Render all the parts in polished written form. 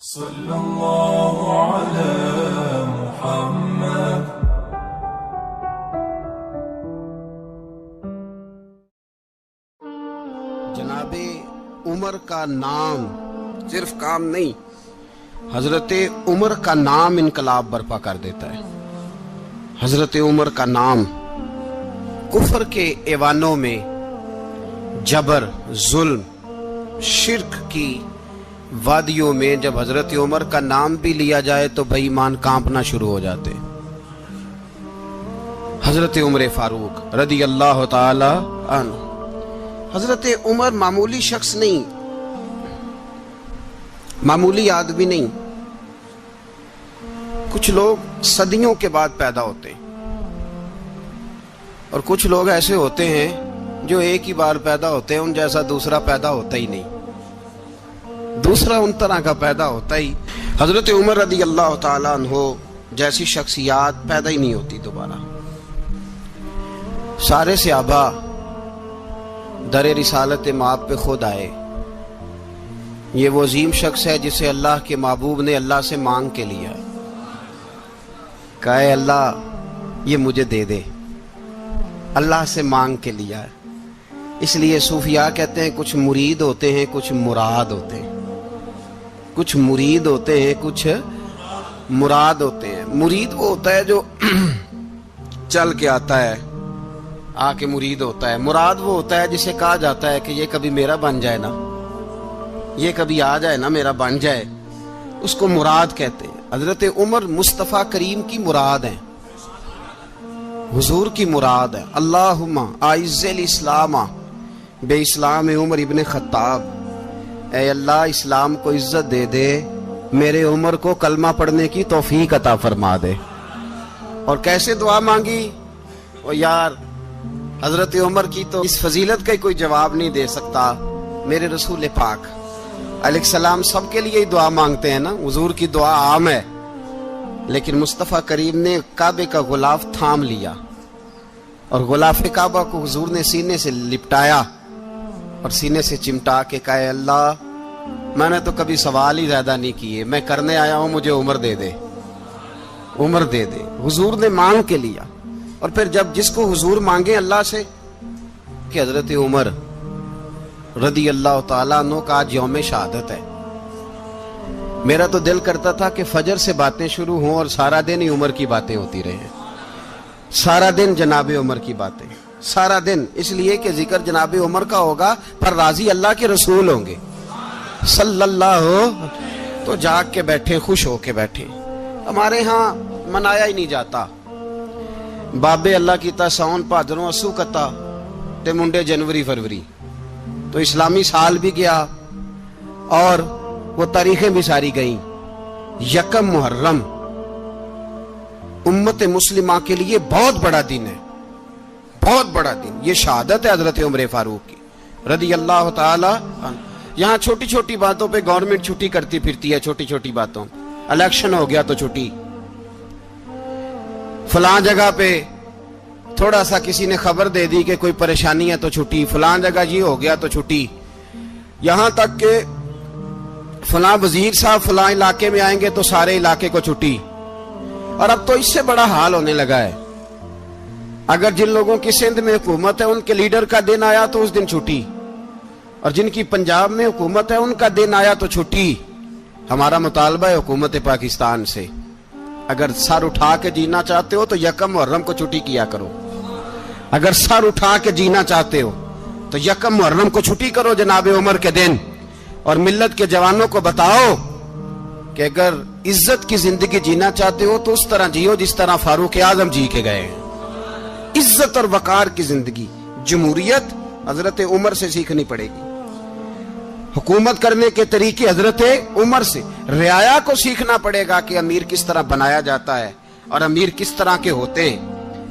صلی اللہ علی محمد۔ جناب عمر کا نام صرف کام نہیں، حضرت عمر کا نام انقلاب برپا کر دیتا ہے۔ حضرت عمر کا نام کفر کے ایوانوں میں جبر، ظلم، شرک کی وادیوں میں جب حضرت عمر کا نام بھی لیا جائے تو بے ایمان کانپنا شروع ہو جاتے۔ حضرت عمر فاروق رضی اللہ تعالی عنہ، حضرت عمر معمولی شخص نہیں، معمولی آدمی نہیں۔ کچھ لوگ صدیوں کے بعد پیدا ہوتے ہیں اور کچھ لوگ ایسے ہوتے ہیں جو ایک ہی بار پیدا ہوتے ہیں، ان جیسا دوسرا پیدا ہوتا ہی نہیں، دوسرا ان طرح کا پیدا ہوتا ہی۔ حضرت عمر رضی اللہ تعالیٰ عنہ جیسی شخصیات پیدا ہی نہیں ہوتی دوبارہ۔ سارے صحابہ در رسالت مآب پہ خود آئے۔ یہ وہ عظیم شخص ہے جسے اللہ کے محبوب نے اللہ سے مانگ کے لیا، کہا اے اللہ یہ مجھے دے دے، اللہ سے مانگ کے لیا ہے۔ اس لیے صوفیاء کہتے ہیں کچھ مرید ہوتے ہیں، کچھ مراد ہوتے ہیں، کچھ مرید ہوتے ہیں، کچھ مراد ہوتے ہیں۔ مرید وہ ہوتا ہے جو چل کے آتا ہے، آ کے مرید ہوتا ہے۔ مراد وہ ہوتا ہے جسے کہا جاتا ہے کہ یہ کبھی میرا بن جائے نا، یہ کبھی آ جائے نا، میرا بن جائے، اس کو مراد کہتے ہیں۔ حضرت عمر مصطفیٰ کریم کی مراد ہیں، حضور کی مراد ہے۔ اللہم اعز الاسلام بے اسلام عمر ابن خطاب، اے اللہ اسلام کو عزت دے دے، میرے عمر کو کلمہ پڑھنے کی توفیق عطا فرما دے۔ اور کیسے دعا مانگی؟ او یار حضرت عمر کی تو اس فضیلت کا کوئی جواب نہیں دے سکتا، میرے رسول پاک علیہ السلام سب کے لیے ہی دعا مانگتے ہیں نا، حضور کی دعا عام ہے، لیکن مصطفیٰ کریم نے کعبے کا غلاف تھام لیا اور غلاف کعبہ کو حضور نے سینے سے لپٹایا اور سینے سے چمٹا کے کہا اے اللہ میں نے تو کبھی سوال ہی زیادہ نہیں کیے، میں کرنے آیا ہوں، مجھے عمر دے دے، عمر دے دے۔ حضور نے مانگ کے لیا۔ اور پھر جب جس کو حضور مانگے اللہ سے کہ حضرت عمر رضی اللہ تعالیٰ عنہ کا آج یوم شہادت ہے، میرا تو دل کرتا تھا کہ فجر سے باتیں شروع ہوں اور سارا دن ہی عمر کی باتیں ہوتی رہیں، سارا دن جناب عمر کی باتیں، سارا دن، اس لیے کہ ذکر جناب عمر کا ہوگا پر راضی اللہ کے رسول ہوں گے صلی اللہ، تو جاگ کے بیٹھے، خوش ہو کے بیٹھے۔ ہمارے ہاں منایا ہی نہیں جاتا، بابے اللہ کی تا ساون بھادروں اسو کتا تے منڈے جنوری فروری، تو اسلامی سال بھی گیا اور وہ تاریخیں بھی ساری گئیں۔ یکم محرم امت مسلمہ کے لیے بہت بڑا دن ہے، بہت بڑا دن، یہ شہادت ہے حضرت عمر فاروق کی رضی اللہ تعالی عنہ۔ یہاں چھوٹی چھوٹی باتوں پہ گورنمنٹ چھٹی کرتی پھرتی ہے، چھوٹی چھوٹی باتوں، الیکشن ہو گیا تو چھٹی، فلاں جگہ پہ تھوڑا سا کسی نے خبر دے دی کہ کوئی پریشانی ہے تو چھٹی، فلاں جگہ یہ ہو گیا تو چھٹی، یہاں تک کہ فلاں وزیر صاحب فلاں علاقے میں آئیں گے تو سارے علاقے کو چھٹی۔ اور اب تو اس سے بڑا حال ہونے لگا ہے، اگر جن لوگوں کی سندھ میں حکومت ہے ان کے لیڈر کا دن آیا تو اس دن چھٹی، اور جن کی پنجاب میں حکومت ہے ان کا دن آیا تو چھٹی۔ ہمارا مطالبہ ہے حکومت پاکستان سے، اگر سر اٹھا کے جینا چاہتے ہو تو یکم محرم کو چھٹی کیا کرو، اگر سر اٹھا کے جینا چاہتے ہو تو یکم محرم کو چھٹی کرو جناب عمر کے دن، اور ملت کے جوانوں کو بتاؤ کہ اگر عزت کی زندگی جینا چاہتے ہو تو اس طرح جیو جس طرح فاروق اعظم جی کے گئے ہیں، عزت اور وقار کی زندگی۔ جمہوریت حضرت عمر سے سیکھنی پڑے گی، حکومت کرنے کے طریقے حضرت عمر سے، رعایا کو سیکھنا پڑے گا کہ امیر کس طرح بنایا جاتا ہے اور امیر کس طرح کے ہوتے ہیں۔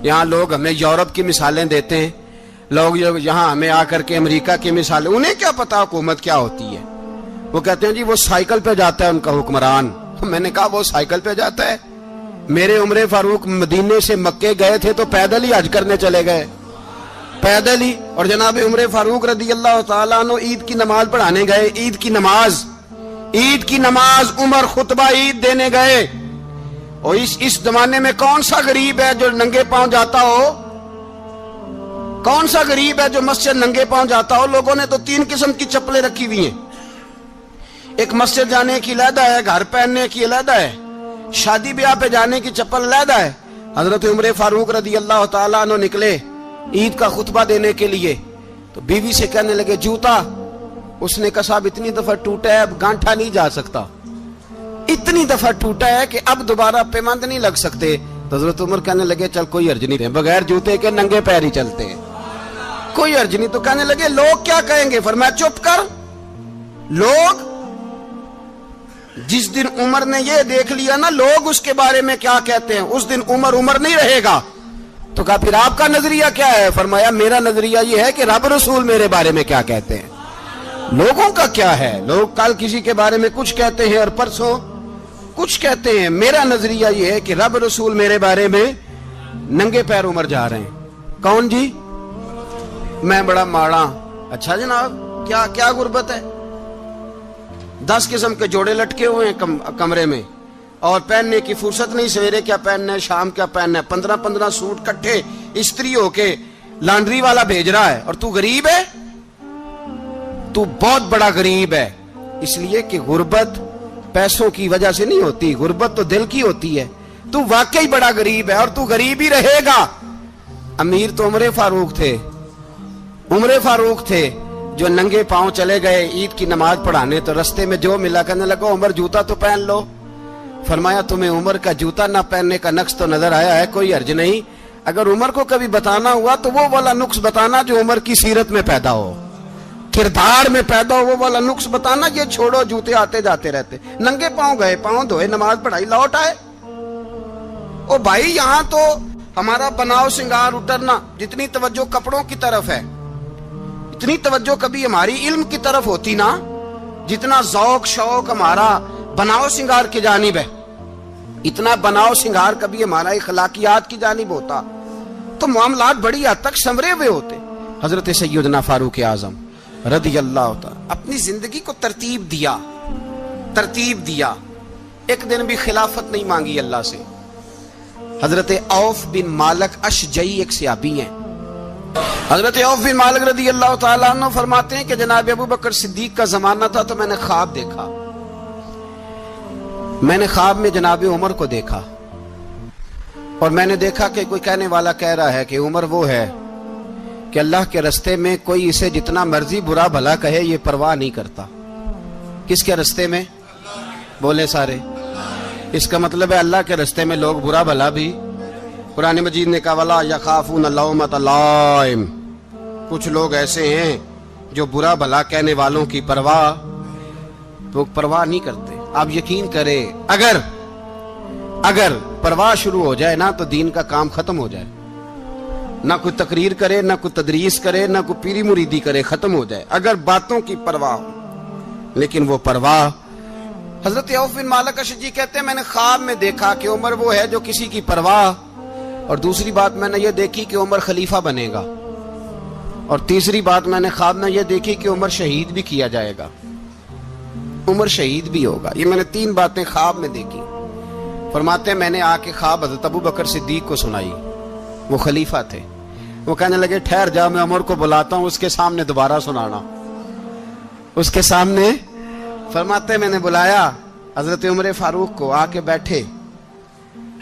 یہاں لوگ ہمیں یورپ کی مثالیں دیتے ہیں، لوگ یہاں ہمیں آ کر کے امریکہ کی مثالیں، انہیں کیا پتا حکومت کیا ہوتی ہے؟ وہ کہتے ہیں جی وہ سائیکل پہ جاتا ہے ان کا حکمران۔ میں نے کہا وہ سائیکل پہ جاتا ہے؟ میرے عمر فاروق مدینے سے مکے گئے تھے تو پیدل ہی حج کرنے چلے گئے، پیدل ہی۔ اور جناب عمر فاروق رضی اللہ تعالیٰ عنہ عید کی نماز پڑھانے گئے، عید کی نماز عید کی نماز عمر خطبہ عید دینے گئے، اور اس زمانے میں کون سا غریب ہے جو ننگے پاؤں جاتا ہو؟ کون سا غریب ہے جو مسجد ننگے پاؤں جاتا ہو؟ لوگوں نے تو 3 قسم کی چپلیں رکھی ہوئی ہیں، ایک مسجد جانے کی علیحدہ ہے، گھر پہننے کی علیحدہ ہے، شادی بیاہ پہ جانے کی چپل علیحدہ ہے۔ حضرت عمر فاروق رضی اللہ تعالیٰ عنہ نکلے عید کا خطبہ دینے کے لیے، تو بیوی سے کہنے لگے جوتا، اس نے کہا صاحب اتنی دفعہ ٹوٹا ہے اب گانٹھا نہیں جا سکتا، اتنی دفعہ ٹوٹا ہے کہ اب دوبارہ پیمند نہیں لگ سکتے۔ تو حضرت عمر کہنے لگے چل کوئی حرج نہیں، بغیر جوتے کے ننگے پیر ہی چلتے ہیں، کوئی حرج نہیں۔ تو کہنے لگے لوگ کیا کہیں گے؟ فرمایا چپ کر، لوگ جس دن عمر نے یہ دیکھ لیا نا لوگ اس کے بارے میں کیا کہتے ہیں، اس دن عمر نہیں رہے گا۔ تو کہا پھر آپ کا نظریہ کیا ہے؟ فرمایا میرا نظریہ یہ ہے کہ رب رسول میرے بارے میں کیا کہتے ہیں، لوگوں کا کیا ہے؟ لوگ کل کسی کے بارے میں کچھ کہتے ہیں اور پرسوں کچھ کہتے ہیں، میرا نظریہ یہ ہے کہ رب رسول میرے بارے میں ننگے پیر عمر جا رہے ہیں۔ کون جی؟ میں بڑا ماڑا۔ اچھا جناب، کیا غربت ہے؟ 10 قسم کے جوڑے لٹکے ہوئے ہیں کمرے میں، اور پہننے کی فرصت نہیں، سویرے کیا پہننا ہے شام کیا پہننا ہے، 15 سوٹ کٹھے استری ہو کے لانڈری والا بھیج رہا ہے، اور تو غریب ہے، تو بہت بڑا غریب ہے۔ اس لیے کہ غربت پیسوں کی وجہ سے نہیں ہوتی، غربت تو دل کی ہوتی ہے۔ تو واقعی بڑا غریب ہے اور تو غریب ہی رہے گا۔ امیر تو عمر فاروق تھے جو ننگے پاؤں چلے گئے عید کی نماز پڑھانے، تو رستے میں جو ملا کہنے لگا عمر جوتا تو پہن لو۔ فرمایا تمہیں عمر کا جوتا نہ پہننے کا نقص تو نظر آیا ہے، کوئی حرج نہیں، اگر عمر کو کبھی بتانا ہوا تو وہ والا نقص بتانا جو عمر کی سیرت میں پیدا ہو، کردار میں پیدا ہو، وہ والا نقص بتانا، یہ چھوڑو جوتے آتے جاتے رہتے۔ ننگے پاؤں گئے، پاؤں دھوئے، نماز پڑھائی، لوٹ آئے۔ او بھائی یہاں تو ہمارا بناؤ سنگار اترنا، جتنی توجہ کپڑوں کی طرف ہے اتنی توجہ کبھی ہماری علم کی طرف ہوتی نا، جتنا ذوق شوق ہمارا بناؤ سنگار کی جانب ہے، اتنا بناؤ سنگار کبھی ہمارا اخلاقیات کی جانب ہوتا تو معاملات بڑی حد تک سنورے ہوئے ہوتے۔ حضرت سیدنا فاروق اعظم رضی اللہ تعالی اپنی زندگی کو ترتیب دیا، ایک دن بھی خلافت نہیں مانگی اللہ سے۔ حضرت عوف بن مالک اشجعی ایک صحابی ہیں، حضرت عوف بن مالک رضی اللہ تعالیٰ عنہ فرماتے ہیں کہ جناب ابو بکر صدیق کا زمانہ تھا تو میں نے خواب دیکھا، میں نے خواب میں جناب عمر کو دیکھا، اور میں نے دیکھا کہ کوئی کہنے والا کہہ رہا ہے کہ عمر وہ ہے کہ اللہ کے رستے میں کوئی اسے جتنا مرضی برا بھلا کہے یہ پرواہ نہیں کرتا۔ کس کے رستے میں؟ بولے سارے۔ اس کا مطلب ہے اللہ کے رستے میں لوگ برا بھلا بھی، قرآن مجید نے کہا وَلَا يَخَافُونَ لَوْمَةَ لَائِمٍ، کچھ لوگ ایسے ہیں جو برا بھلا کہنے والوں کی پرواہ نہیں کرتے۔ آپ یقین کریں اگر پرواہ شروع ہو جائے نا تو دین کا کام ختم ہو جائے، نہ کوئی تقریر کرے، نہ کوئی تدریس کرے، نہ کوئی پیری مریدی کرے، ختم ہو جائے اگر باتوں کی پرواہ ہو۔ لیکن وہ پرواہ، حضرت عوف بن مالک اشجعی کہتے ہیں میں نے خواب میں دیکھا کہ عمر وہ ہے جو کسی کی پرواہ، اور دوسری بات میں نے یہ دیکھی کہ عمر خلیفہ بنے گا، اور تیسری بات میں نے خواب میں یہ دیکھی کہ عمر شہید بھی کیا جائے گا، عمر شہید بھی ہوگا۔ یہ میں نے 3 باتیں خواب میں دیکھی۔ فرماتے ہیں میں نے آ کے خواب حضرت ابو بکر صدیق کو سنائی، وہ خلیفہ تھے، وہ کہنے لگے ٹھہر جا میں عمر کو بلاتا ہوں، اس کے سامنے دوبارہ سنانا، اس کے سامنے۔ فرماتے ہیں میں نے بلایا حضرت عمر فاروق کو، آ کے بیٹھے،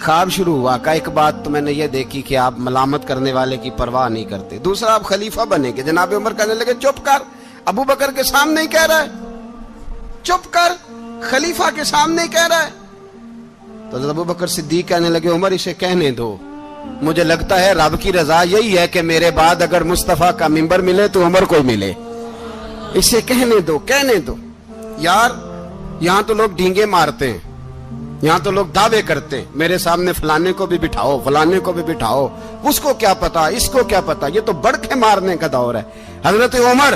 خواب شروع ہوا۔ کہ ایک بات تو میں نے یہ دیکھی کہ آپ ملامت کرنے والے کی پرواہ نہیں کرتے، دوسرا آپ خلیفہ بنے گے۔ جناب عمر کہنے لگے چپ کر، ابو بکر کے سامنے ہی کہہ رہا ہے، چپ کر، خلیفہ کے سامنے ہی کہہ رہا ہے۔ تو حضرت ابو بکر صدیق کہنے لگے عمر اسے کہنے دو، مجھے لگتا ہے رب کی رضا یہی ہے کہ میرے بعد اگر مصطفیٰ کا منبر ملے تو عمر کو ملے، اسے کہنے دو۔ یار یہاں تو لوگ ڈینگے مارتے ہیں، یہاں تو لوگ دعوے کرتے ہیں میرے سامنے فلانے کو بھی بٹھاؤ، فلانے کو بھی بٹھاؤ، اس کو کیا پتا، اس کو کیا پتا، یہ تو بڑکے مارنے کا دور ہے۔ حضرت عمر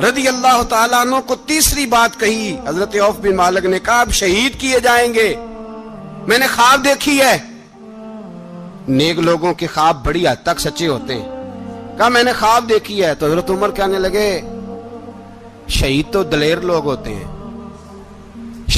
رضی اللہ تعالیٰ عنہ کو تیسری بات کہی، حضرت عوف بن مالک نے کہا آپ شہید کیے جائیں گے، میں نے خواب دیکھی ہے۔ نیک لوگوں کے خواب بڑی حد تک سچے ہوتے ہیں، کہا میں نے خواب دیکھی ہے۔ تو حضرت عمر کہنے لگے شہید تو دلیر لوگ ہوتے ہیں،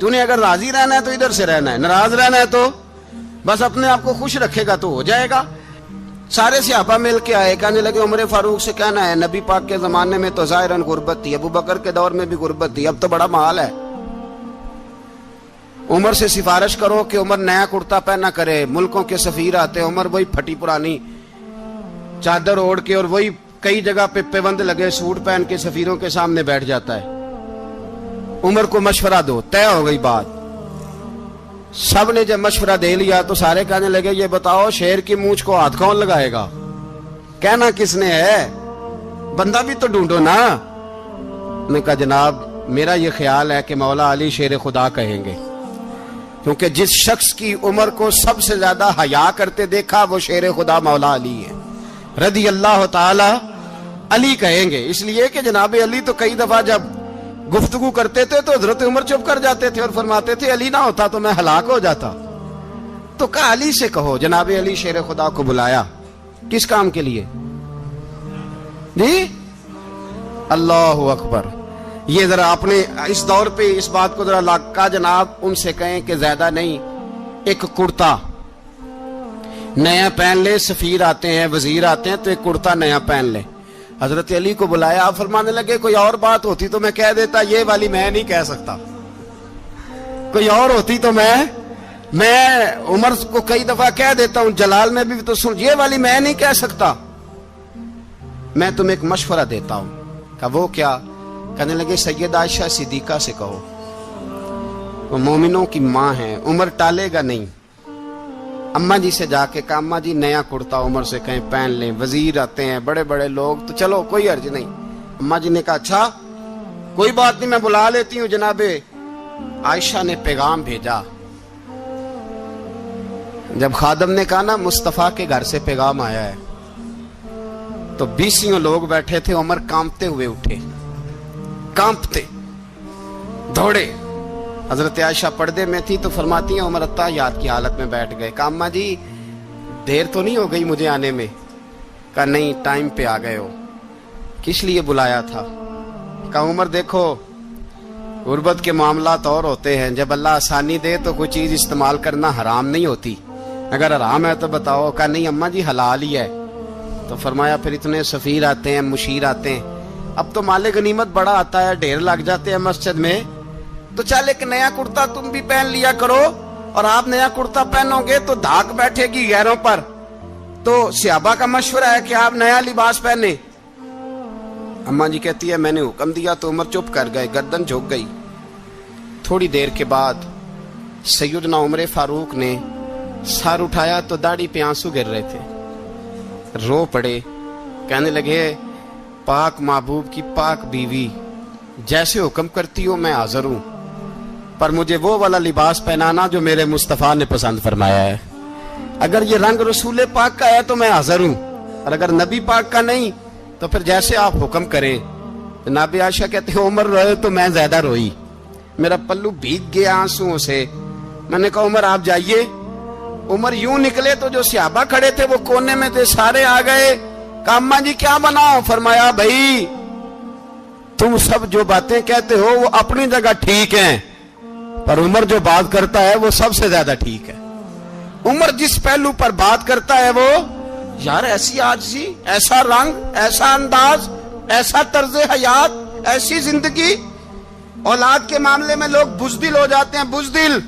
تو نے اگر راضی رہنا ہے تو ادھر سے رہنا ہے، ناراض رہنا ہے تو بس اپنے آپ کو خوش رکھے گا تو ہو جائے گا۔ سارے صحابہ مل کے آئے، کہنے لگے عمر فاروق سے کہنا ہے نبی پاک کے زمانے میں تو ظاہراً غربت تھی، ابو بکر کے دور میں بھی غربت تھی، اب تو بڑا محال ہے، عمر سے سفارش کرو کہ عمر نیا کرتا پہنا کرے۔ ملکوں کے سفیر آتے، عمر وہی پھٹی پرانی چادر اوڑھ کے اور وہی کئی جگہ پہ پیوند لگے سوٹ پہن کے سفیروں کے سامنے بیٹھ جاتا ہے۔ عمر کو مشورہ دو، طے ہو گئی بات۔ سب نے جب مشورہ دے لیا تو سارے کہنے لگے یہ بتاؤ شیر کی مونچھ کو ہاتھ کون لگائے گا؟ کہنا کس نے ہے؟ بندہ بھی تو ڈھونڈو نا۔ نے کہا جناب میرا یہ خیال ہے کہ مولا علی شیر خدا کہیں گے، کیونکہ جس شخص کی عمر کو سب سے زیادہ حیا کرتے دیکھا وہ شیر خدا مولا علی ہے رضی اللہ تعالی علی کہیں گے، اس لیے کہ جناب علی تو کئی دفعہ جب گفتگو کرتے تھے تو حضرت عمر چپ کر جاتے تھے اور فرماتے تھے علی نہ ہوتا تو میں ہلاک ہو جاتا۔ تو کہا علی سے کہو۔ جناب علی شیر خدا کو بلایا، کس کام کے لیے؟ جی اللہ اکبر۔ یہ ذرا اپنے اس دور پہ اس بات کو ذرا لاکا جناب ان سے کہیں کہ زیادہ نہیں، ایک کرتا نیا پہن لے، سفیر آتے ہیں وزیر آتے ہیں تو ایک کرتا نیا پہن لے۔ حضرت علی کو بلایا، آپ فرمانے لگے کوئی اور بات ہوتی تو میں کہہ دیتا، یہ والی میں نہیں کہہ سکتا، کوئی اور ہوتی تو میں عمر کو کئی دفعہ کہہ دیتا ہوں، جلال میں بھی تو سن، یہ والی میں نہیں کہہ سکتا، میں تمہیں ایک مشورہ دیتا ہوں۔ کہا وہ کیا؟ کہنے لگے سید عائشہ صدیقہ سے کہو، وہ مومنوں کی ماں ہیں، عمر ٹالے گا نہیں۔ اماں جی سے جا کے کہا اماں جی نیا کرتا عمر سے کہیں پہن لیں، وزیر آتے ہیں بڑے بڑے لوگ تو چلو کوئی حرج نہیں۔ اماں جی نے کہا اچھا کوئی بات نہیں میں بلا لیتی ہوں۔ جناب عائشہ نے پیغام بھیجا، جب خادم نے کہا نا مصطفیٰ کے گھر سے پیغام آیا ہے تو 20 لوگ بیٹھے تھے، عمر کانپتے ہوئے اٹھے، کانپتے دوڑے۔ حضرت عائشہ پردے میں تھی تو فرماتی ہیں عمر اتحیات کی حالت میں بیٹھ گئے۔ کہا اماں جی دیر تو نہیں ہو گئی مجھے آنے میں؟ کہا نہیں ٹائم پہ آ گئے ہو۔ کس لیے بلایا تھا؟ کہا عمر دیکھو غربت کے معاملات اور ہوتے ہیں، جب اللہ آسانی دے تو کوئی چیز استعمال کرنا حرام نہیں ہوتی، اگر حرام ہے تو بتاؤ۔ کہا نہیں اماں جی حلال ہی ہے۔ تو فرمایا پھر اتنے سفیر آتے ہیں مشیر آتے ہیں، اب تو مال غنیمت بڑا آتا ہے، ڈھیر لگ جاتے ہیں مسجد میں، تو چل ایک نیا کرتا تم بھی پہن لیا کرو، اور آپ نیا کرتا پہنو گے تو دھاک بیٹھے گی غیروں پر۔ تو صحابہ کا مشورہ ہے کہ آپ نیا لباس پہنے۔ اماں جی کہتی ہے میں نے حکم دیا تو عمر چپ کر گئے، گردن جھک گئی۔ تھوڑی دیر کے بعد سیدنا عمر فاروق نے سر اٹھایا تو داڑھی پہ آنسو گر رہے تھے، رو پڑے، کہنے لگے پاک محبوب کی پاک بیوی جیسے حکم کرتی ہو میں حاضر ہوں، پر مجھے وہ والا لباس پہنانا جو میرے مصطفیٰ نے پسند فرمایا ہے، اگر یہ رنگ رسول پاک کا ہے تو میں حاضر ہوں، اور اگر نبی پاک کا نہیں تو پھر جیسے آپ حکم کریں۔ جناب عائشہ کہتے ہیں عمر روئے تو میں زیادہ روئی، میرا پلو بھیگ گیا آنسوؤں سے۔ میں نے کہا عمر آپ جائیے۔ عمر یوں نکلے تو جو صحابہ کھڑے تھے وہ کونے میں تھے، سارے آ گئے۔ کہا اماں جی کیا بناؤ؟ فرمایا بھائی تم سب جو باتیں کہتے ہو وہ اپنی جگہ ٹھیک ہیں، پر عمر جو بات کرتا ہے وہ سب سے زیادہ ٹھیک ہے۔ عمر جس پہلو پر بات کرتا ہے وہ یار ایسی عاجزی، ایسا رنگ، ایسا انداز، ایسا طرز حیات، ایسی زندگی۔ اولاد کے معاملے میں لوگ بزدل ہو جاتے ہیں، بزدل،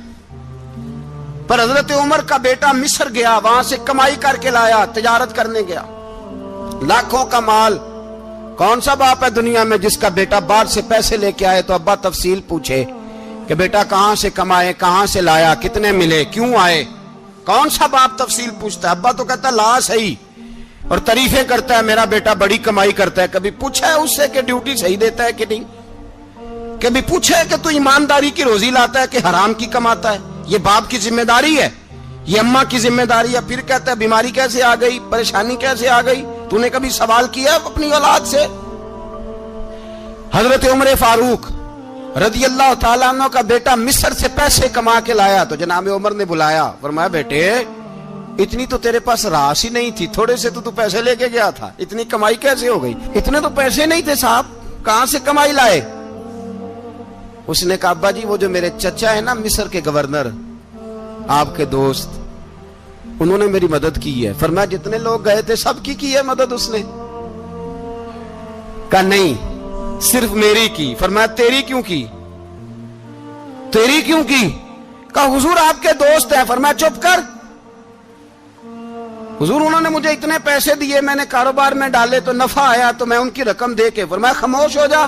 پر حضرت عمر کا بیٹا مصر گیا، وہاں سے کمائی کر کے لایا، تجارت کرنے گیا، لاکھوں کا مال۔ کون سا باپ ہے دنیا میں جس کا بیٹا باہر سے پیسے لے کے آئے تو ابا تفصیل پوچھے کہ بیٹا کہاں سے کمائے، کہاں سے لایا، کتنے ملے، کیوں آئے؟ کون سا باپ تفصیل پوچھتا ہے؟ ابا تو کہتا ہے لا صحیح، اور تعریفیں کرتا ہے میرا بیٹا بڑی کمائی کرتا ہے۔ کبھی پوچھا ہے اس سے کہ ڈیوٹی صحیح دیتا ہے کہ نہیں؟ کبھی پوچھا ہے کہ تو ایمانداری کی روزی لاتا ہے کہ حرام کی کماتا ہے؟ یہ باپ کی ذمہ داری ہے، یہ اماں کی ذمہ داری ہے۔ پھر کہتا ہے بیماری کیسے آ گئی، پریشانی کیسے آ گئی؟ تو نے کبھی سوال کیا اپنی اولاد سے؟ حضرت عمر فاروق رضی اللہ تعالیٰ عنہ کا بیٹا مصر سے پیسے کما کے لایا تو جناب عمر نے بلایا، فرمایا بیٹے اتنی تو تیرے پاس راس ہی نہیں تھی، تھوڑے سے تو پیسے لے کے گیا تھا، اتنی کمائی کیسے ہو گئی؟ اتنے تو پیسے نہیں تھے صاحب، کہاں سے کمائی لائے؟ اس نے کہا ابا جی وہ جو میرے چچا ہے نا مصر کے گورنر آپ کے دوست انہوں نے میری مدد کی ہے. فرمایا جتنے لوگ گئے تھے سب کی ہے مدد اس نے؟ کہا نہیں صرف میری کی. فرمایا تیری کیوں کی؟ تیری کیوں کی؟ کہا حضور آپ کے دوست ہیں. فرمایا چپ کر حضور انہوں نے مجھے اتنے پیسے دیے میں نے کاروبار میں ڈالے تو نفع آیا تو میں ان کی رقم دے کے. فرمایا خاموش ہو جا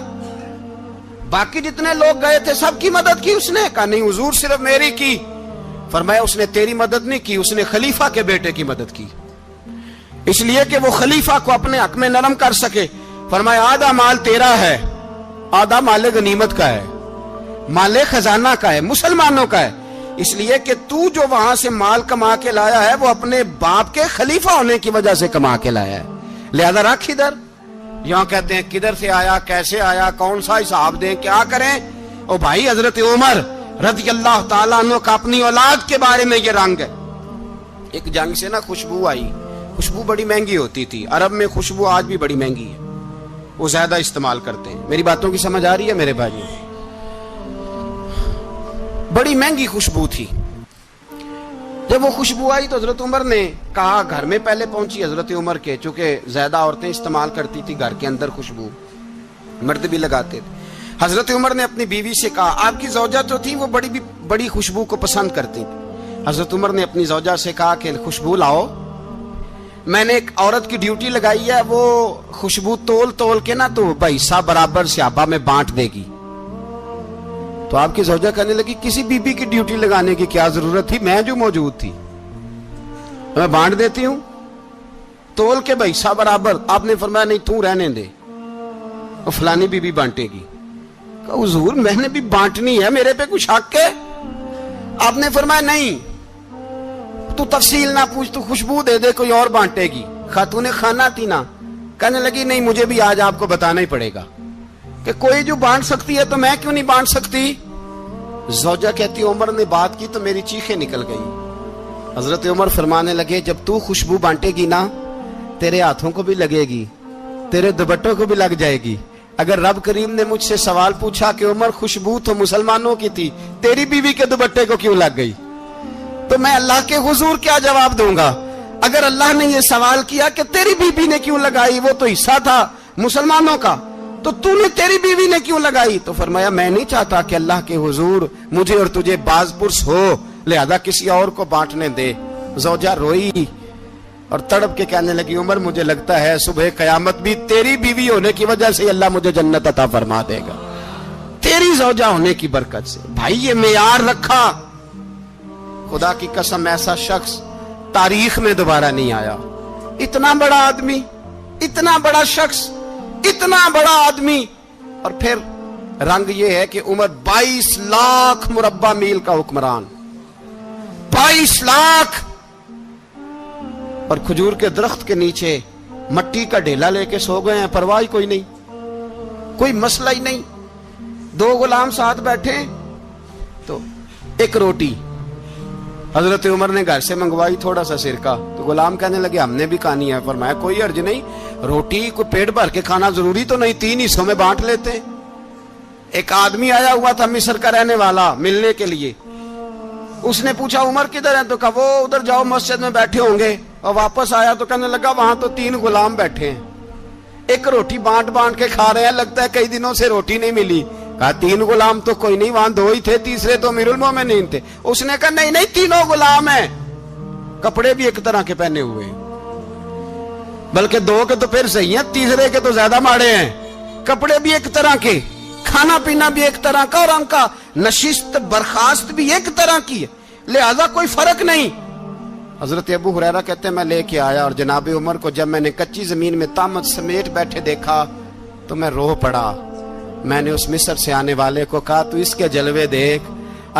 باقی جتنے لوگ گئے تھے سب کی مدد کی اس نے؟ کہا نہیں حضور صرف میری کی. فرمایا اس نے تیری مدد نہیں کی اس نے خلیفہ کے بیٹے کی مدد کی اس لیے کہ وہ خلیفہ کو اپنے حق میں نرم کر سکے. فرمایا آدھا مال تیرا ہے آدھا مال غنیمت کا ہے مال خزانہ کا ہے مسلمانوں کا ہے اس لیے کہ تو جو وہاں سے مال کما کے لایا ہے وہ اپنے باپ کے خلیفہ ہونے کی وجہ سے کما کے لایا ہے لہذا رکھ ادھر. یہاں کہتے ہیں کدھر سے آیا کیسے آیا کون سا حساب دیں کیا کریں. او بھائی حضرت عمر رضی اللہ تعالیٰ عنہ کا اپنی اولاد کے بارے میں یہ رنگ ہے. ایک جنگ سے نا خوشبو آئی. خوشبو بڑی مہنگی ہوتی تھی عرب میں خوشبو آج بھی بڑی مہنگی ہے وہ زیادہ استعمال کرتے ہیں. میری باتوں کی سمجھ آ رہی ہے میرے بھائی؟ بڑی مہنگی خوشبو تھی. جب وہ خوشبو آئی تو حضرت عمر نے کہا گھر میں پہلے پہنچی حضرت عمر کے چونکہ زیادہ عورتیں استعمال کرتی تھی گھر کے اندر خوشبو مرد بھی لگاتے تھے. حضرت عمر نے اپنی بیوی سے کہا آپ کی زوجہ جو تھی وہ بڑی خوشبو کو پسند کرتی تھی. حضرت عمر نے اپنی زوجہ سے کہا کہ خوشبو لاؤ میں نے ایک عورت کی ڈیوٹی لگائی ہے وہ خوشبو تول کے نا تو حصہ برابر صحابہ میں بانٹ دے گی. تو آپ کی زوجہ کہنے لگی کسی بی بی کی ڈیوٹی لگانے کی کیا ضرورت تھی میں جو موجود تھی میں بانٹ دیتی ہوں تول کے حصہ برابر. آپ نے فرمایا نہیں تو رہنے دے اور فلانی بی بی بانٹے گی. کہا حضور میں نے بھی بانٹنی ہے میرے پہ کچھ حق ہے؟ آپ نے فرمایا نہیں تو تفصیل نہ پوچھ تو خوشبو دے دے کوئی اور بانٹے گی. خاتون خانہ تھی نا کہنے لگی نہیں مجھے بھی آج آپ کو بتانا ہی پڑے گا کہ کوئی جو بانٹ سکتی ہے تو میں کیوں نہیں بانٹ سکتی. زوجہ کہتی عمر نے بات کی تو میری چیخیں نکل گئی. حضرت عمر فرمانے لگے جب تو خوشبو بانٹے گی نا تیرے ہاتھوں کو بھی لگے گی تیرے دوپٹوں کو بھی لگ جائے گی. اگر رب کریم نے مجھ سے سوال پوچھا کہ عمر خوشبو تو مسلمانوں کی تھی تیری بیوی کے دوپٹے کو کیوں لگ گئی تو میں اللہ کے حضور کیا جواب دوں گا. اگر اللہ نے یہ سوال کیا کہ تیری بیوی نے کیوں لگائی وہ تو حصہ تھا مسلمانوں کا تو نے تیری بیوی نے کیوں لگائی. تو فرمایا میں نہیں چاہتا کہ اللہ کے حضور مجھے اور تجھے باز پرس ہو لہذا کسی اور کو بانٹنے دے. زوجہ روئی اور تڑپ کے کہنے لگی عمر مجھے لگتا ہے صبح قیامت بھی تیری بیوی ہونے کی وجہ سے اللہ مجھے جنت عطا فرما دے گا تیری زوجہ ہونے کی برکت سے. بھائی یہ معیار رکھا خدا کی قسم ایسا شخص تاریخ میں دوبارہ نہیں آیا. اتنا بڑا آدمی اتنا بڑا شخص اتنا بڑا آدمی اور پھر رنگ یہ ہے کہ عمر 22 لاکھ مربع میل کا حکمران 22 لاکھ اور کھجور کے درخت کے نیچے مٹی کا ڈھیلا لے کے سو گئے ہیں پرواہ کوئی نہیں کوئی مسئلہ ہی نہیں. 2 غلام ساتھ بیٹھے تو ایک روٹی حضرت عمر نے گھر سے منگوائی تھوڑا سا سرکہ تو غلام کہنے لگے ہم نے بھی کھانی ہے. فرمایا کوئی حرج نہیں روٹی کو پیٹ بھر کے کھانا ضروری تو نہیں 3 حصوں میں بانٹ لیتے. ایک آدمی آیا ہوا تھا مصر کا رہنے والا ملنے کے لیے. اس نے پوچھا عمر کدھر ہیں تو کہا وہ ادھر جاؤ مسجد میں بیٹھے ہوں گے اور واپس آیا تو کہنے لگا وہاں تو 3 غلام بیٹھے ہیں ایک روٹی بانٹ کے کھا رہے ہیں لگتا ہے کئی دنوں سے روٹی نہیں ملی. کہا 3 غلام تو کوئی نہیں وہاں 2 ہی تھے تیسرے تو امیر المومنین تھے. اس نے کہا نہیں 3 غلام ہیں کپڑے بھی ایک طرح کے پہنے ہوئے بلکہ 2 کے تو پھر صحیح ہیں تیسرے کے تو زیادہ ماڑے ہیں. کپڑے بھی ایک طرح کے کھانا پینا بھی ایک طرح کا اور ان کا نشست برخاست بھی ایک طرح کی ہے لہذا کوئی فرق نہیں. حضرت ابو ہریرہ کہتے ہیں میں لے کے آیا اور جناب عمر کو جب میں نے کچی زمین میں تامت سمیٹ بیٹھے دیکھا تو میں رو پڑا. میں نے اس مصر سے آنے والے کو کہا تو اس کے جلوے دیکھ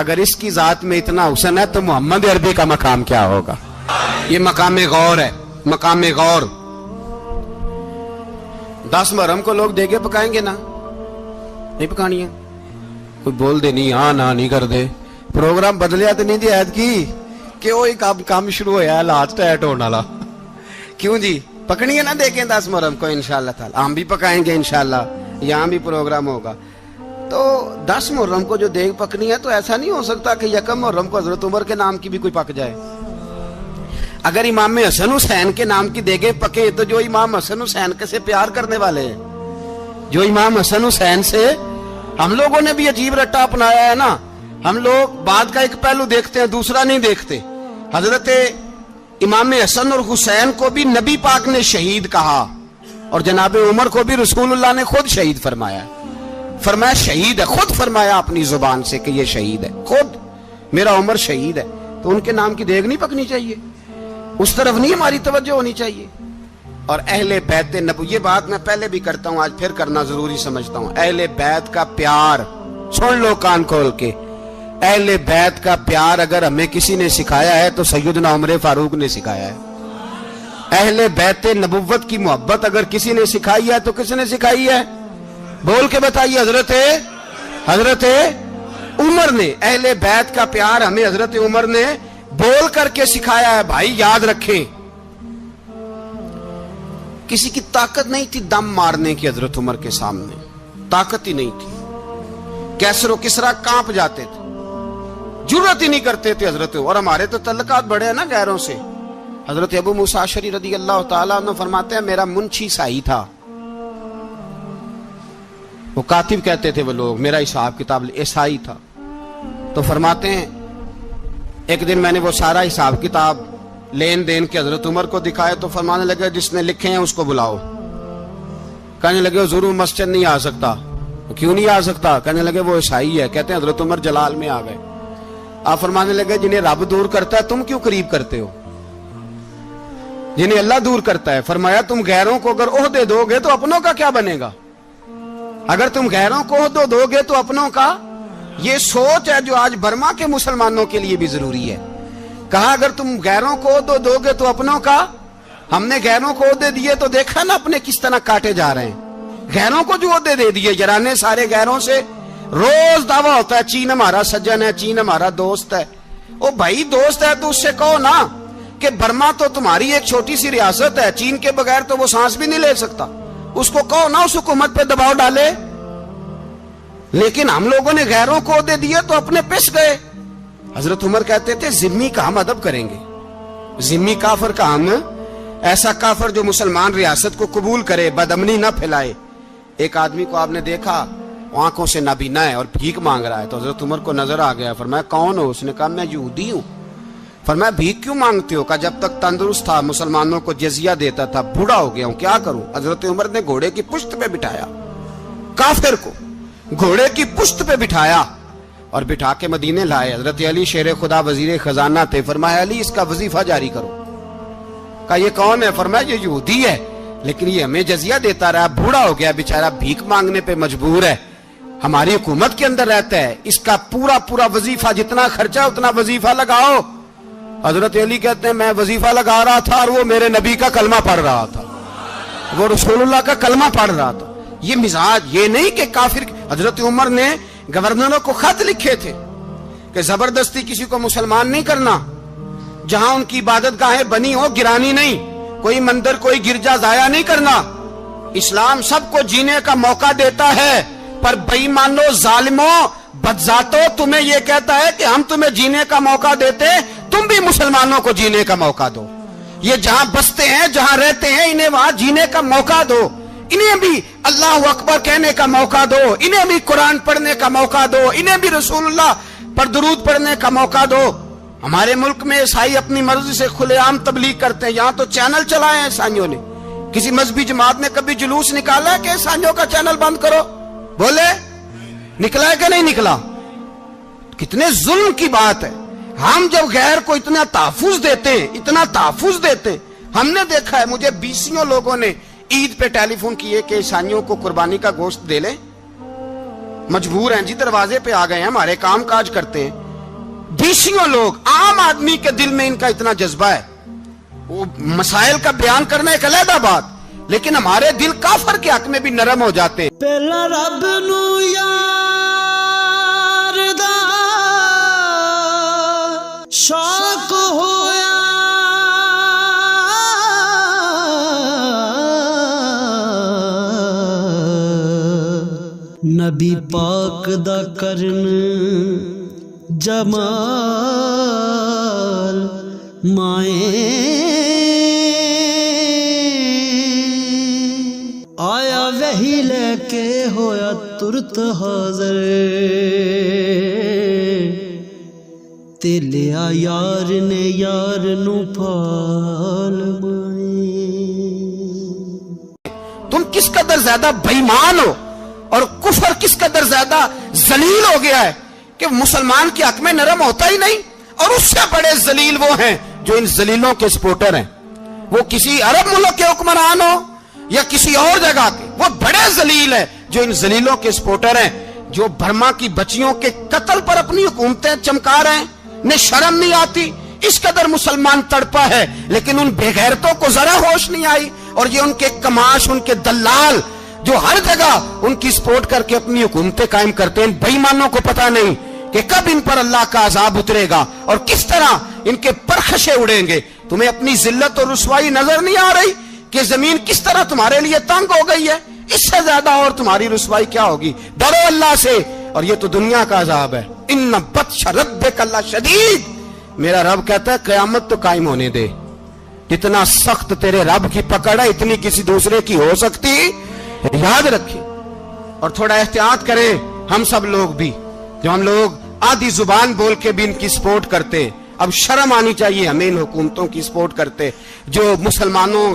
اگر اس کی ذات میں اتنا حسن ہے تو محمد عربی کا مقام کیا ہوگا. یہ مقام غور ہے مقام غور. 10 محرم کو لوگ دیگے پکائیں گے نا نہیں پکانی ہے کوئی بول دے نہیں ہاں نہ نہیں کر دے پروگرام بدلیا تو نہیں دی عید کی کہ وہ کام شروع ہویا ہے لات ٹائٹ ہونے والا کیوں جی پکنی ہے نا دیکھیں 10 محرم کو انشاءاللہ تعالی ہم بھی پکائیں گے انشاءاللہ یہاں بھی پروگرام ہوگا. تو 10 محرم کو جو دیگ پکنی ہے تو ایسا نہیں ہو سکتا کہ یکم محرم کو حضرت عمر کے نام کی بھی کوئی پک جائے. اگر امام حسن حسین کے نام کی دیگیں پکے تو جو امام حسن حسین سے پیار کرنے والے ہیں, جو امام حسن حسین سے, ہم لوگوں نے بھی عجیب رٹا اپنایا ہے نا. ہم لوگ بات کا ایک پہلو دیکھتے ہیں, دوسرا نہیں دیکھتے. حضرت امام حسن اور حسین کو بھی نبی پاک نے شہید کہا, اور جناب عمر کو بھی رسول اللہ نے خود شہید فرمایا. فرمایا شہید ہے, خود فرمایا اپنی زبان سے کہ یہ شہید ہے, خود میرا عمر شہید ہے. تو ان کے نام کی دیگ نہیں پکنی چاہیے, اس طرف نہیں ہماری توجہ ہونی چاہیے. اور اہل بیت نبوی, یہ بات میں پہلے بھی کرتا ہوں, آج پھر کرنا ضروری سمجھتا ہوں. اہل بیت کا پیار, سن لو کان کھول کے, اہل بیت کا پیار اگر ہمیں کسی نے سکھایا ہے تو سیدنا عمر فاروق نے سکھایا ہے. اہل بیت نبوت کی محبت اگر کسی نے سکھائی ہے تو کس نے سکھائی ہے؟ بول کے بتائیے. حضرت عمر نے. اہل بیت کا پیار ہمیں حضرت عمر نے بول کر کے سکھایا ہے. بھائی یاد رکھیں, کسی کی طاقت نہیں تھی دم مارنے کی حضرت عمر کے سامنے, طاقت ہی نہیں تھی. کیسر و کسرا کانپ جاتے تھے, جرأت ہی نہیں کرتے تھے حضرت. اور ہمارے تو تعلقات بڑے ہیں نا غیروں سے. حضرت ابو موسیٰ اشعری رضی اللہ تعالیٰ عنہ فرماتے ہیں میرا منشی سائی تھا, وہ کاتب کہتے تھے وہ لوگ, میرا حساب کتاب عیسائی تھا. تو فرماتے ہیں ایک دن میں نے وہ سارا حساب کتاب لین دین کے حضرت عمر کو دکھائے تو فرمانے لگے جس نے لکھے ہیں اس کو بلاؤ. کہنے لگے حضور مسجد نہیں آ سکتا. کیوں نہیں آ سکتا؟ کہنے لگے وہ عیسائی ہے. کہتے ہیں حضرت عمر جلال میں آ گئے. آپ فرمانے لگے جنہیں رب دور کرتا ہے تم کیوں قریب کرتے ہو؟ جنہیں اللہ دور کرتا ہے. فرمایا تم غیروں کو اگر عہدے دو گے تو اپنوں کا کیا بنے گا؟ اگر تم غیروں کو عہدے دو گے تو اپنوں کا. یہ سوچ ہے جو آج برما کے مسلمانوں کے لیے بھی ضروری ہے. کہا اگر تم غیروں کو عہدے دو گے تو اپنوں کا. ہم نے غیروں کو عہدے دیے تو دیکھا نا اپنے کس طرح کاٹے جا رہے ہیں. غیروں کو جو عہدے دے دیے, یرانے سارے غیروں سے روز دعویٰ ہوتا ہے چین ہمارا سجن ہے, چین ہمارا دوست ہے. او بھائی دوست ہے تو اس سے کہو نا کہ برما تو تمہاری ایک چھوٹی سی ریاست ہے, چین کے بغیر تو وہ سانس بھی نہیں لے سکتا. اس کو کہو نا اس حکومت پہ دباؤ ڈالے. لیکن ہم لوگوں نے غیروں کو عہدے دیے تو اپنے پس گئے. حضرت عمر کہتے تھے ذمی کا ہم ادب کریں گے, ذمی کافر کا ہم, ایسا کافر جو مسلمان ریاست کو قبول کرے, بدامنی نہ پھیلائے. ایک آدمی کو آپ نے دیکھا آنکھوں سے نابینا ہے اور بھیک مانگ رہا ہے, تو حضرت عمر کو نظر آ گیا. فرمایا کون ہو؟ اس نے کہا میں یہودی ہوں. فرمایا بھیک کیوں مانگتے ہو؟ کہا جب تک تندرست تھا مسلمانوں کو جزیہ دیتا تھا, بوڑھا ہو گیا ہوں کیا کروں. حضرت عمر نے گھوڑے کی پشت پہ بٹھایا, کافر کو گھوڑے کی پشت پہ بٹھایا اور بٹھا کے مدینے لائے. حضرت علی شیر خدا وزیر خزانہ تھے. فرمایا علی اس کا وظیفہ جاری کرو. کہا یہ کون ہے؟ فرمایا یہ یہودی ہے لیکن یہ ہمیں جزیہ دیتا رہا, بوڑھا ہو گیا بیچارہ, بھیک مانگنے پہ مجبور ہے, ہماری حکومت کے اندر رہتا ہے, اس کا پورا وظیفہ جتنا خرچہ اتنا وظیفہ لگاؤ. حضرت علی کہتے ہیں میں وظیفہ لگا رہا تھا اور وہ میرے نبی کا کلمہ پڑھ رہا تھا, وہ رسول اللہ کا کلمہ پڑھ رہا تھا. یہ مزاج, یہ نہیں کہ کافر. حضرت عمر نے گورنروں کو خط لکھے تھے کہ زبردستی کسی کو مسلمان نہیں کرنا, جہاں ان کی عبادت گاہیں بنی ہو گرانی نہیں, کوئی مندر کوئی گرجا ضائع نہیں کرنا. اسلام سب کو جینے کا موقع دیتا ہے, پر بے ایمانو ظالمو بدذاتو تمہیں یہ کہتا ہے کہ ہم تمہیں جینے کا موقع دیتے, تم بھی مسلمانوں کو جینے کا موقع دو. یہ جہاں بستے ہیں جہاں رہتے ہیں انہیں وہاں جینے کا موقع دو, انہیں بھی اللہ اکبر کہنے کا موقع دو, انہیں بھی قرآن پڑھنے کا موقع دو, انہیں بھی رسول اللہ پر درود پڑھنے کا موقع دو. ہمارے ملک میں عیسائی اپنی مرضی سے کھلے عام تبلیغ کرتے ہیں, یہاں تو چینل چلائے ہیں عیسائیوں نے. کسی مذہبی جماعت نے کبھی جلوس نکالا ہے کہ عیسائیوں کا چینل بند کرو؟ بولے نکلا ہے کہ نہیں نکلا؟ کتنے ظلم کی بات ہے. ہم جب غیر کو اتنا تحفظ دیتے ہیں, ہم نے دیکھا ہے, مجھے 20 لوگوں نے عید پہ ٹیلی فون کیے کہ عیسائیوں کو قربانی کا گوشت دے لیں, مجبور ہیں جی, دروازے پہ آ گئے ہیں, ہمارے کام کاج کرتے ہیں. 20 لوگ, عام آدمی کے دل میں ان کا اتنا جذبہ ہے, وہ مسائل کا بیان کرنا ایک علیحدہ بات, لیکن ہمارے دل کافر کے حق میں بھی نرم ہو جاتے ہیں. پہلا رب نو یار دا شوق ہویا, نبی پاک دا کرن جمال مائیں آیا وہی لے کے ہویا ترت حاضر تے لیا یار نے یار نو پھال مائیں۔ تم کس قدر زیادہ بےایمان ہو اور کفر کس قدر زیادہ ذلیل ہو گیا ہے کہ مسلمان کے حق میں نرم ہوتا ہی نہیں، اور اس سے بڑے ذلیل وہ ہیں جو ان ذلیلوں کے سپورٹر ہیں، وہ کسی عرب ملک کے حکمران ہو یا کسی اور جگہ کے، وہ بڑے ذلیل ہیں جو ان ذلیلوں کے سپورٹر ہیں، جو برما کی بچیوں کے قتل پر اپنی حکومتیں چمکا رہے ہیں، انہیں شرم نہیں آتی۔ اس قدر مسلمان تڑپا ہے لیکن ان بے غیرتوں کو ذرا ہوش نہیں آئی، اور یہ ان کے کماش، ان کے دلال جو ہر جگہ ان کی سپورٹ کر کے اپنی حکومتیں قائم کرتے ہیں، بے ایمانوں کو پتہ نہیں کہ کب ان پر اللہ کا عذاب اترے گا اور کس طرح ان کے پرخشے اڑیں گے۔ تمہیں اپنی ذلت اور رسوائی نظر نہیں آ رہی کہ زمین کس طرح تمہارے لیے تنگ ہو گئی ہے؟ اس سے زیادہ اور تمہاری رسوائی کیا ہوگی؟ ڈرو اللہ سے، اور یہ تو دنیا کا عذاب ہے۔ ان بطش ربک لشدید، میرا رب کہتا ہے قیامت تو قائم ہونے دے، جتنا سخت تیرے رب کی پکڑ ہے اتنی کسی دوسرے کی ہو سکتی، یاد رکھیں۔ اور تھوڑا احتیاط کریں ہم سب لوگ بھی، جو ہم لوگ آدھی زبان بول کے بھی ان کی سپورٹ کرتے ہیں، اب شرم آنی چاہیے ہمیں ان حکومتوں کی سپورٹ کرتے جو مسلمانوں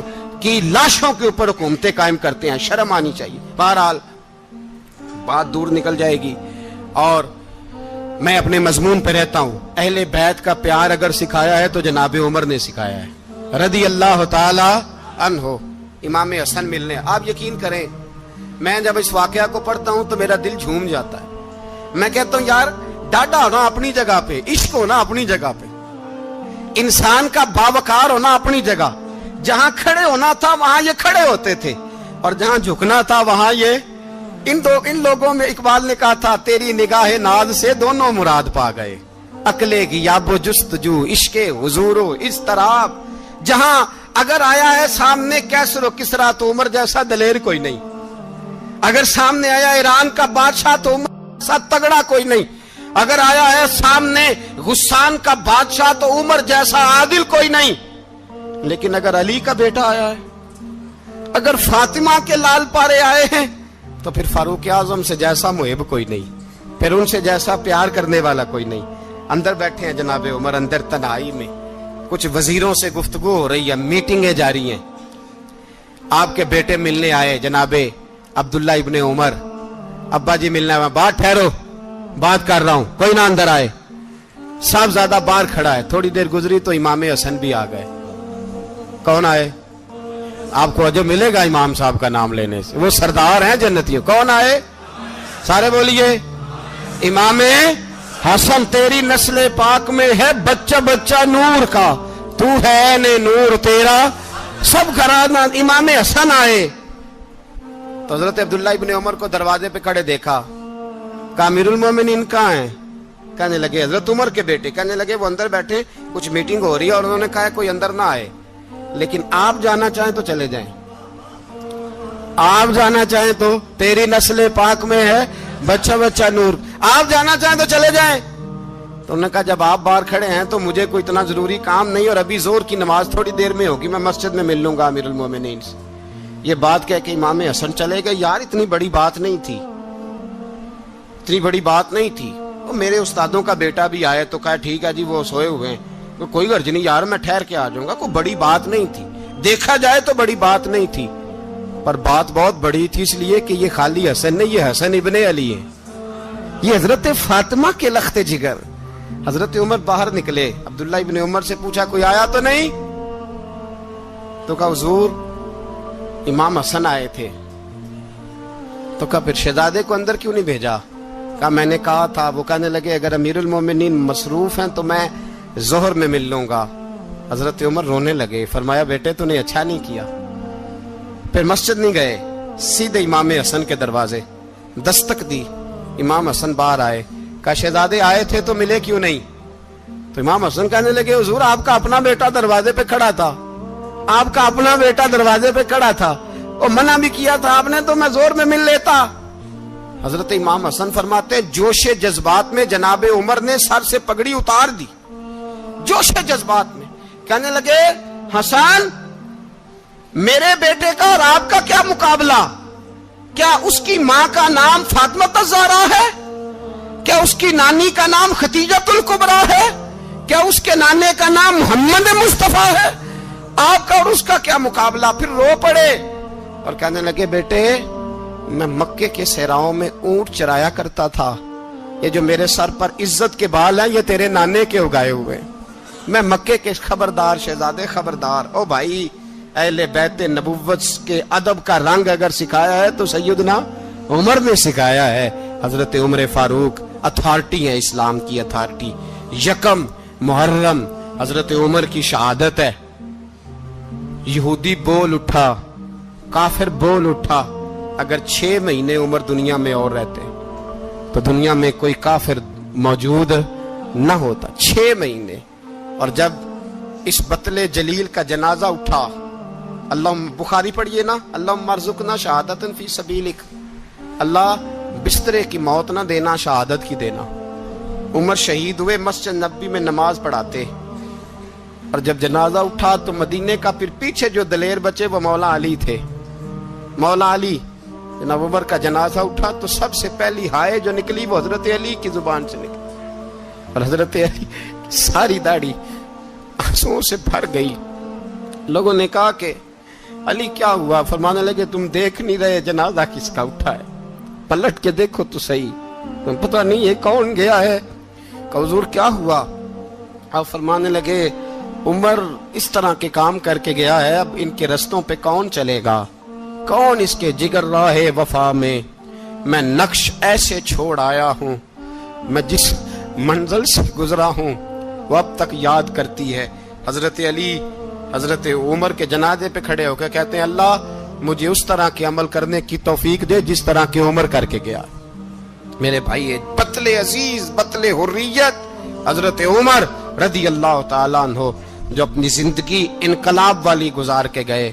کی لاشوں کے اوپر حکومتیں قائم کرتے ہیں، شرم آنی چاہیے۔ بہرحال بات دور نکل جائے گی اور میں اپنے مضمون پہ رہتا ہوں۔ اہل بیت کا پیار اگر سکھایا ہے تو جناب عمر نے سکھایا ہے رضی اللہ تعالی عنہ، امام حسن ملنے۔ آپ یقین کریں میں جب اس واقعہ کو پڑھتا ہوں تو میرا دل جھوم جاتا ہے، میں کہتا ہوں یار ڈاڈا ہونا اپنی جگہ پہ، عشق ہونا اپنی جگہ پہ، انسان کا باوقار ہونا اپنی جگہ، جہاں کھڑے ہونا تھا وہاں یہ کھڑے ہوتے تھے، اور جہاں جھکنا تھا وہاں یہ ان لوگوں میں اقبال نے کہا تھا تیری نگاہ ناز سے دونوں مراد پا گئے، عقلے کی یاب و جستجو، عشق حضور و اضطراب، جہاں اگر آیا ہے سامنے کیسر و کسرا تو عمر جیسا دلیر کوئی نہیں، اگر سامنے آیا ایران کا بادشاہ تو عمر جیسا تگڑا کوئی نہیں، اگر آیا ہے سامنے غسان کا بادشاہ تو عمر جیسا عادل کوئی نہیں، لیکن اگر علی کا بیٹا آیا ہے، اگر فاطمہ کے لال پارے آئے ہیں تو پھر فاروق اعظم سے جیسا محب کوئی نہیں، پھر ان سے جیسا پیار کرنے والا کوئی نہیں۔ اندر بیٹھے ہیں جناب عمر، اندر تنہائی میں کچھ وزیروں سے گفتگو ہو رہی ہے، میٹنگیں جاری ہیں، آپ کے بیٹے ملنے آئے جناب عبداللہ ابن عمر، ابا جی ملنا ہے، بات ٹھہرو بات کر رہا ہوں، کوئی نہ اندر آئے۔ صاحب زیادہ باہر کھڑا ہے، تھوڑی دیر گزری تو امام حسن بھی آ گئے۔ کون آئے؟ آپ کو جو ملے گا امام صاحب کا نام لینے سے، وہ سردار ہیں جنتیوں۔ کون آئے؟ سارے بولیے امام حسن، تیری نسل پاک میں ہے بچہ بچہ نور کا، تو ہے نے نور تیرا سب گھرانہ۔ امام حسن آئے تو حضرت عبداللہ ابن عمر کو دروازے پہ کھڑے دیکھا، کہا امیر المومنین کہاں ہیں؟ کہنے لگے حضرت عمر کے بیٹے۔ کہنے لگے وہ اندر بیٹھے، کچھ میٹنگ ہو رہی ہے اور انہوں نے کہا کوئی اندر نہ آئے، لیکن آپ جانا چاہیں تو چلے جائیں، آپ جانا چاہیں تو، تیری نسل پاک میں ہے بچہ بچہ نور، آپ جانا چاہیں تو چلے جائیں۔ تو انہوں نے کہا جب آپ باہر کھڑے ہیں تو مجھے کوئی اتنا ضروری کام نہیں، اور ابھی زور کی نماز تھوڑی دیر میں ہوگی، میں مسجد میں مل لوں گا امیر المومنین سے۔ یہ بات کہہ کے امام حسن چلے گئے۔ یار اتنی بڑی بات نہیں تھی، اتنی بڑی بات نہیں تھی۔ وہ میرے استادوں کا بیٹا بھی آئے تو کہا ٹھیک ہے جی وہ سوئے ہوئے ہیں، کوئی غرض نہیں یار میں ٹھہر کے آ جاؤں گا، کوئی بڑی بات نہیں تھی، دیکھا جائے تو بڑی بات نہیں تھی، پر بات بہت بڑی تھی اس لیے کہ یہ خالی حسن نہیں، یہ حسن ابن علی ہے، یہ حضرت فاطمہ کے لخت جگر۔ حضرت عمر باہر نکلے، عبداللہ ابن عمر سے پوچھا کوئی آیا تو نہیں؟ تو کہا حضور امام حسن آئے تھے۔ تو کہا پھر شہزادے کو اندر کیوں نہیں بھیجا؟ کہا میں نے کہا تھا۔ وہ کہنے لگے اگر امیر المومنین مصروف ہیں تو میں ظہر میں مل لوں گا۔ حضرت عمر رونے لگے، فرمایا بیٹے تو نے اچھا نہیں کیا۔ پھر مسجد نہیں گئے، سیدھے امام حسن کے دروازے دستک دی، امام حسن باہر آئے، کہا شہزادے آئے تھے تو ملے کیوں نہیں؟ تو امام حسن کہنے لگے حضور آپ کا اپنا بیٹا دروازے پہ کھڑا تھا، آپ کا اپنا بیٹا دروازے پہ کھڑا تھا، اور منع بھی کیا تھا آپ نے تو میں زور میں مل لیتا۔ حضرت امام حسن فرماتے ہیں جوش جذبات میں جناب عمر نے سر سے پگڑی اتار دی، جوش جذبات میں کہنے لگے حسن میرے بیٹے کا اور آپ کا کیا مقابلہ؟ کیا اس کی ماں کا نام فاطمہ الزہرا ہے؟ کیا اس کی نانی کا نام خدیجۃ الکبریٰ ہے؟ کیا اس کے نانے کا نام محمد مصطفیٰ ہے؟ آپ کا اور اس کا کیا مقابلہ؟ پھر رو پڑے اور کہنے لگے بیٹے میں مکے کے صحراؤں میں اونٹ چرایا کرتا تھا، یہ جو میرے سر پر عزت کے بال ہیں یہ تیرے نانے کے اگائے ہوئے، میں مکے کے خبردار شہزادے خبردار۔ او بھائی اہل بیت نبوت کے ادب کا رنگ اگر سکھایا ہے تو سیدنا عمر نے سکھایا ہے۔ حضرت عمر فاروق اتھارٹی ہے، اسلام کی اتھارٹی۔ یکم محرم حضرت عمر کی شہادت ہے۔ یہودی بول اٹھا، کافر بول اٹھا، اگر 6 مہینے عمر دنیا میں اور رہتے تو دنیا میں کوئی کافر موجود نہ ہوتا۔ 6 مہینے۔ اور جب اس بطل جلیل کا جنازہ اٹھا، اللہ بخاری پڑھیے نا، اللہم ارزقنا شہادتا فی سبیلک، اللہ بسترے کی موت نہ دینا، شہادت کی دینا۔ عمر شہید ہوئے، مسجد نبی میں نماز پڑھاتے، اور جب جنازہ اٹھا تو مدینے کا پھر پیچھے جو دلیر بچے وہ مولا علی تھے۔ مولا علی، جناب عمر کا جنازہ اٹھا تو سب سے پہلی ہائے جو نکلی وہ حضرت علی کی زبان سے نکلی، اور حضرت علی ساری داڑھی آنسوؤں سے بھر گئی۔ لوگوں نے کہا کہ علی کیا ہوا؟ فرمانے لگے تم دیکھ نہیں رہے جنازہ کس کا اٹھا ہے؟ پلٹ کے دیکھو تو صحیح، تم پتہ نہیں یہ کون گیا ہے؟ کہ حضور کیا ہوا؟ آپ فرمانے لگے عمر اس طرح کے کام کر کے گیا ہے، اب ان کے رستوں پہ کون چلے گا؟ کون اس کے جگر راہ وفا میں نقش ایسے چھوڑ آیا ہوں، میں جس منزل سے گزرا ہوں وہ اب تک یاد کرتی ہے۔ حضرت علی حضرت عمر کے جنازے پہ کھڑے ہو کے کہتے ہیں اللہ مجھے اس طرح کے عمل کرنے کی توفیق دے جس طرح کے عمر کر کے گیا۔ میرے بھائی بطل عزیز، بطل حریت حضرت عمر رضی اللہ تعالیٰ عنہ جو اپنی زندگی انقلاب والی گزار کے گئے۔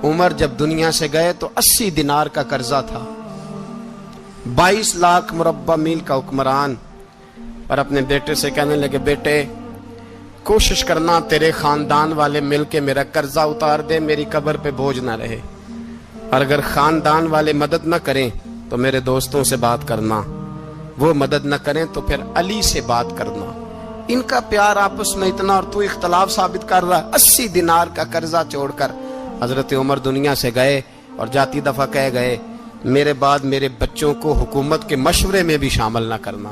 عمر جب دنیا سے گئے تو 80 دینار کا قرضہ تھا، 22 لاکھ مربع میل کا حکمران، اور اپنے بیٹے سے کہنے لگے بیٹے کوشش کرنا تیرے خاندان والے مل کے میرا قرضہ اتار دے، میری قبر پہ بوجھ نہ رہے، اور اگر خاندان والے مدد نہ کریں تو میرے دوستوں سے بات کرنا، وہ مدد نہ کریں تو پھر علی سے بات کرنا۔ ان کا پیار آپس میں اتنا اور تو اختلاف ثابت کر رہا ہے۔ 80 دینار کا قرضہ چھوڑ کر حضرت عمر دنیا سے گئے، اور جاتی دفعہ کہہ گئے میرے بعد میرے بچوں کو حکومت کے مشورے میں بھی شامل نہ کرنا،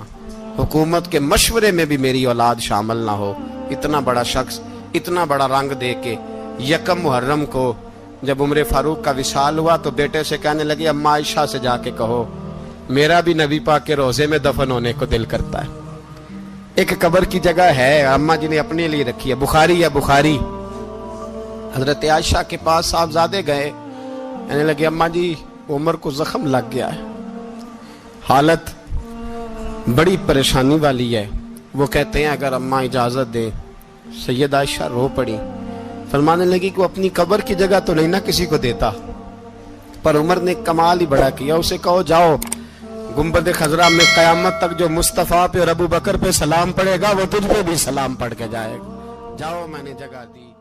حکومت کے مشورے میں بھی میری اولاد شامل نہ ہو۔ اتنا بڑا شخص اتنا بڑا رنگ دے کے یکم محرم کو جب عمر فاروق کا وصال ہوا تو بیٹے سے کہنے لگے اماں عائشہ سے جا کے کہو میرا بھی نبی پاک کے روزے میں دفن ہونے کو دل کرتا ہے۔ ایک قبر کی جگہ ہے اماں جی نے اپنے لیے رکھی ہے، بخاری ہے بخاری۔ حضرت عائشہ کے پاس صاحبزادے گئے، کہنے لگے اماں جی عمر کو زخم لگ گیا ہے، حالت بڑی پریشانی والی ہے۔ وہ کہتے ہیں اگر اماں اجازت دیں۔ سید عائشہ رو پڑی، فرمانے لگی کہ اپنی قبر کی جگہ تو نہیں نہ کسی کو دیتا، پر عمر نے کمال ہی بڑا کیا، اسے کہو جاؤ گنبد خضرا میں قیامت تک جو مصطفیٰ پہ اور ابو بکر پہ سلام پڑے گا وہ تجھ پہ بھی سلام پڑھ کے جائے گا، جاؤ میں نے جگہ دی۔